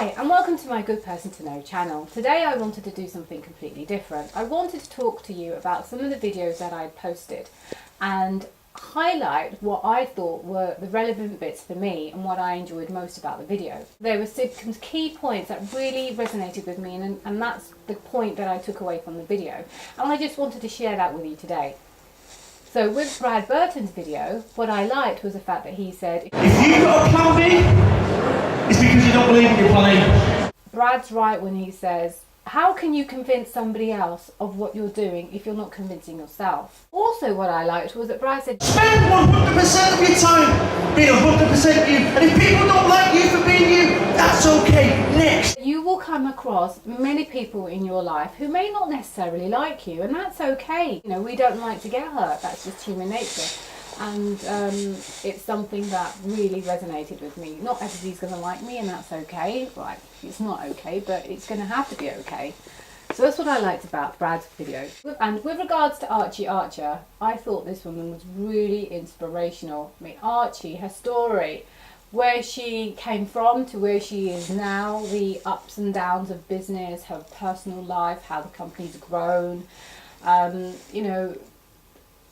Hi and welcome to my Good Person to Know channel. Today I wanted to do something completely different. I wanted to talk to you about some of the videos that I posted and highlight what I thought were the relevant bits for me and what I enjoyed most about the video. There were some key points that really resonated with me and that's the point that I took away from the video. And I just wanted to share that with you today. So with Brad Burton's video, what I liked was the fact that he said, if you've got a plan B, it's because you don't believe in your plan A. Brad's right when he says, how can you convince somebody else of what you're doing if you're not convincing yourself? Also what I liked was that Brad said, spend 100% of your time being 100% you, and if people don't like you for being you, that's okay. Next. You will come across many people in your life who may not necessarily like you, and that's okay. You know, we don't like to get hurt, that's just human nature. And it's something that really resonated with me. Not everybody's going to like me, and that's okay. Right, it's not okay, but it's going to have to be okay. So that's what I liked about Brad's video. And with regards to Archie Archer, I thought this woman was really inspirational. I mean, Archie, her story, where she came from to where she is now, the ups and downs of business, her personal life, how the company's grown, you know,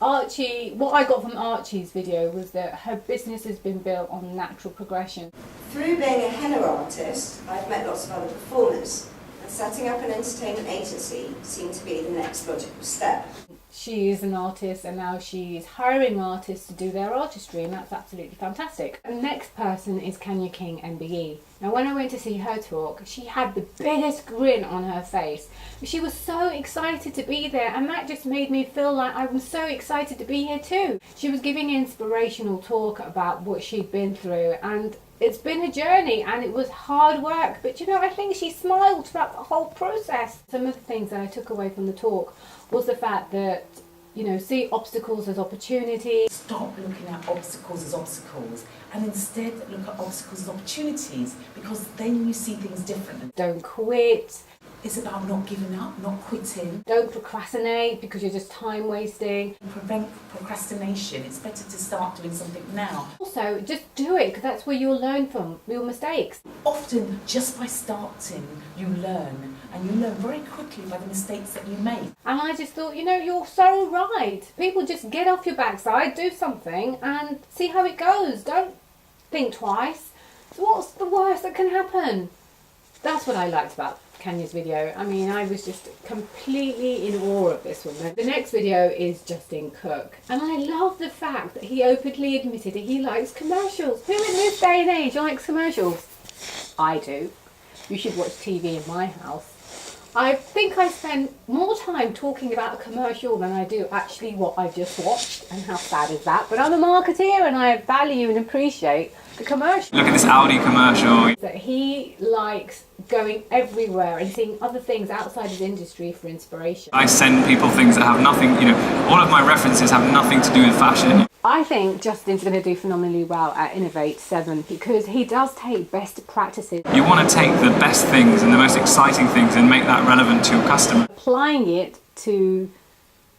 Archie, what I got from Archie's video was that her business has been built on natural progression. Through being a henna artist, I've met lots of other performers, and setting up an entertainment agency seemed to be the next logical step. She is an artist and now she's hiring artists to do their artistry, and that's absolutely fantastic. The next person is Kenya King MBE. Now when I went to see her talk, she had the biggest grin on her face. She was so excited to be there, and that just made me feel like I was so excited to be here too. She was giving an inspirational talk about what she'd been through, and it's been a journey and it was hard work, but you know, I think she smiled throughout the whole process. Some of the things that I took away from the talk was the fact that, you know, see obstacles as opportunities. Stop looking at obstacles as obstacles and instead look at obstacles as opportunities, because then you see things differently. Don't quit. It's about not giving up, not quitting. Don't procrastinate because you're just time wasting. Prevent procrastination. It's better to start doing something now. Also, just do it because that's where you'll learn from your mistakes. Often, just by starting, you learn, and you learn very quickly by the mistakes that you make. And I just thought, you know, you're so right. People just get off your backside, do something and see how it goes. Don't think twice. So what's the worst that can happen? That's what I liked about Kenya's video. I mean, I was just completely in awe of this woman. The next video is Justin Cook, and I love the fact that he openly admitted that he likes commercials. Who in this day and age likes commercials? I do. You should watch TV in my house. I think I spend more time talking about a commercial than I do actually what I've just watched, and how sad is that? But I'm a marketeer and I value and appreciate the commercial. Look at this Audi commercial. That he likes going everywhere and seeing other things outside his industry for inspiration. I send people things that have nothing, you know, all of my references have nothing to do with fashion. I think Justin's going to do phenomenally well at Innovate 7 because he does take best practices. You want to take the best things and the most exciting things and make that relevant to your customer. Applying it to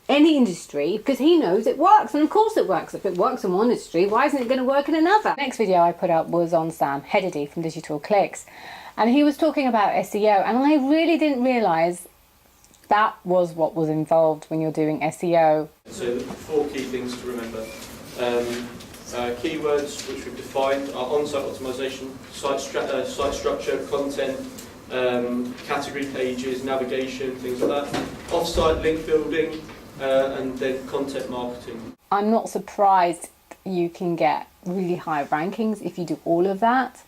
any industry because he knows it works, and of course it works. If it works in one industry, why isn't it going to work in another? Next video I put up was on Sam Hededey from Digital Clicks, and he was talking about SEO, and I really didn't realise that was what was involved when you're doing SEO. So the 4 key things to remember. Keywords which we've defined are on-site optimization, site structure, content, category pages, navigation, things like that. Off-site link building, and then content marketing. I'm not surprised you can get really high rankings if you do all of that.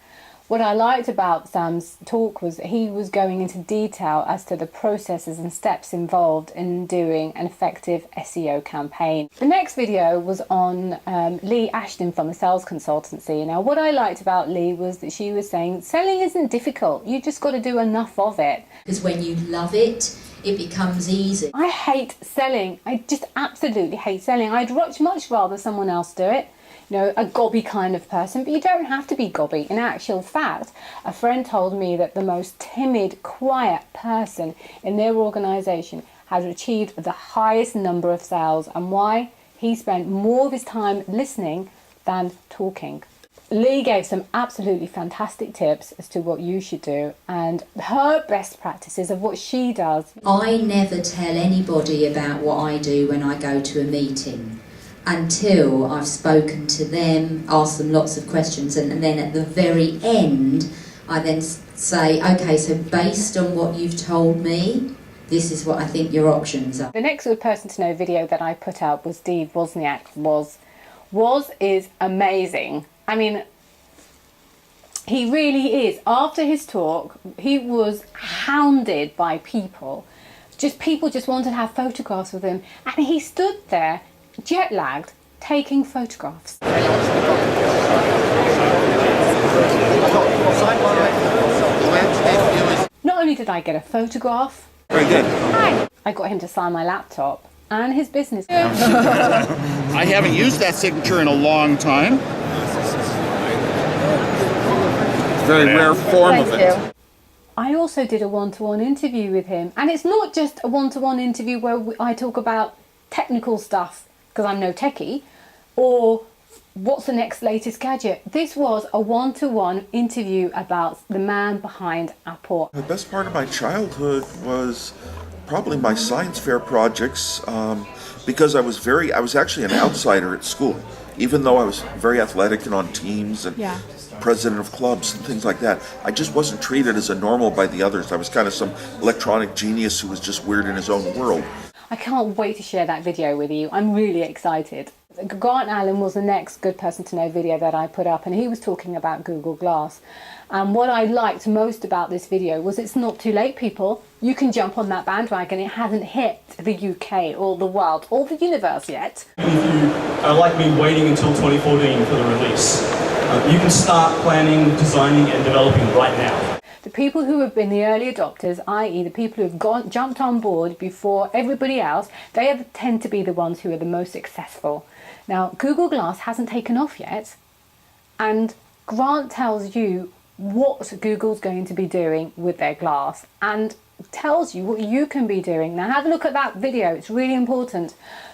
What I liked about Sam's talk was he was going into detail as to the processes and steps involved in doing an effective SEO campaign. The next video was on Lee Ashton from the sales consultancy. Now what I liked about Lee was that she was saying selling isn't difficult, you just got to do enough of it. Because when you love it, it becomes easy. I hate selling. I just absolutely hate selling. I'd much rather someone else do it. You know, a gobby kind of person, but you don't have to be gobby. In actual fact, a friend told me that the most timid, quiet person in their organisation has achieved the highest number of sales. And why? He spent more of his time listening than talking. Lee gave some absolutely fantastic tips as to what you should do and her best practices of what she does. I never tell anybody about what I do when I go to a meeting until I've spoken to them, asked them lots of questions, and then at the very end I then say, okay, so based on what you've told me, this is what I think your options are. The next good person to know video that I put out was Steve Wozniak. Is amazing. I mean, he really is. After his talk, he was hounded by people. People just wanted to have photographs with him. And he stood there, jet lagged, taking photographs. Not only did I get a photograph, Very good. I got him to sign my laptop and his business. I haven't used that signature in a long time. Very rare form of it. I also did a one-to-one interview with him, and it's not just a one-to-one interview where I talk about technical stuff, because I'm no techie, or what's the next latest gadget. This was a one-to-one interview about the man behind Apple. The best part of my childhood was probably my science fair projects, because I was actually an outsider at school, even though I was very athletic and on teams and president of clubs and things like that. I just wasn't treated as a normal by the others. I was kind of some electronic genius who was just weird in his own world. I can't wait to share that video with you. I'm really excited. Grant Allen was the next good person to know video that I put up, and he was talking about Google Glass. And what I liked most about this video was it's not too late, people. You can jump on that bandwagon. It hasn't hit the UK or the world or the universe yet. If you are like me waiting until 2014 for the release, you can start planning, designing and developing right now. The people who have been the early adopters, i.e. the people who have jumped on board before everybody else, they tend to be the ones who are the most successful. Now, Google Glass hasn't taken off yet, and Grant tells you what Google's going to be doing with their glass and tells you what you can be doing. Now, have a look at that video. It's really important.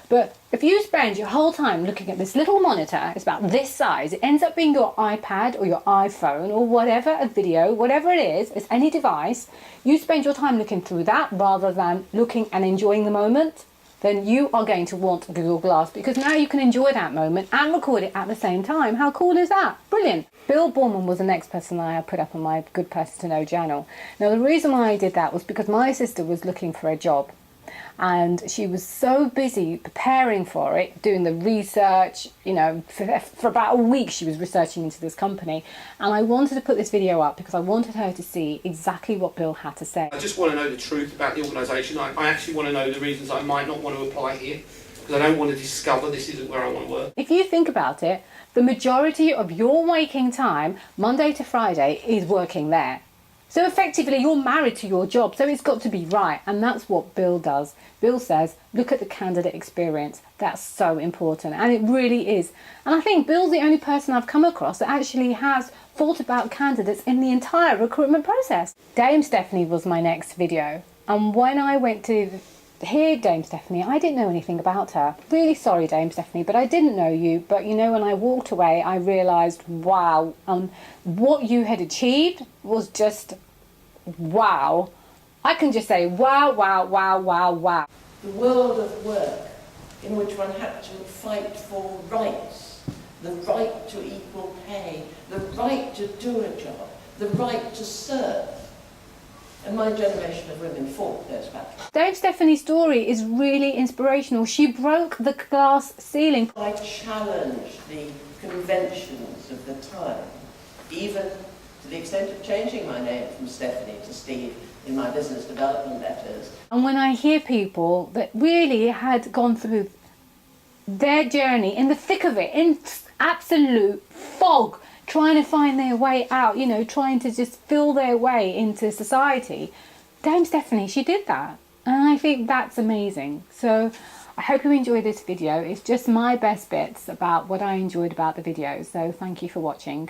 But if you spend your whole time looking at this little monitor, it's about this size, it ends up being your iPad or your iPhone or whatever, a video, whatever it is, it's any device, you spend your time looking through that rather than looking and enjoying the moment, then you are going to want Google Glass, because now you can enjoy that moment and record it at the same time. How cool is that? Brilliant. Bill Borman was the next person I put up on my Good Person to Know channel. Now, the reason why I did that was because my sister was looking for a job. And she was so busy preparing for it, doing the research, you know, for about a week she was researching into this company. And I wanted to put this video up because I wanted her to see exactly what Bill had to say. I just want to know the truth about the organisation. I actually want to know the reasons I might not want to apply here, because I don't want to discover this isn't where I want to work. If you think about it, the majority of your waking time, Monday to Friday, is working there. So effectively, you're married to your job, so it's got to be right. And that's what Bill does. Bill says, look at the candidate experience. That's so important. And it really is. And I think Bill's the only person I've come across that actually has thought about candidates in the entire recruitment process. Dame Stephanie was my next video. And when I went to hear Dame Stephanie, I didn't know anything about her. Really sorry, Dame Stephanie, but I didn't know you. But you know, when I walked away, I realised, wow, what you had achieved was just wow. I can just say wow, wow, wow, wow, wow. The world of work in which one had to fight for rights, the right to equal pay, the right to do a job, the right to serve. And my generation of women fought those battles. Dame Stephanie's story is really inspirational. She broke the glass ceiling. I challenged the conventions of the time, even to the extent of changing my name from Stephanie to Steve in my business development letters. And when I hear people that really had gone through their journey in the thick of it, in absolute fog, trying to find their way out, you know, trying to just feel their way into society, Dame Stephanie, she did that. And I think that's amazing. So I hope you enjoyed this video. It's just my best bits about what I enjoyed about the video. So thank you for watching.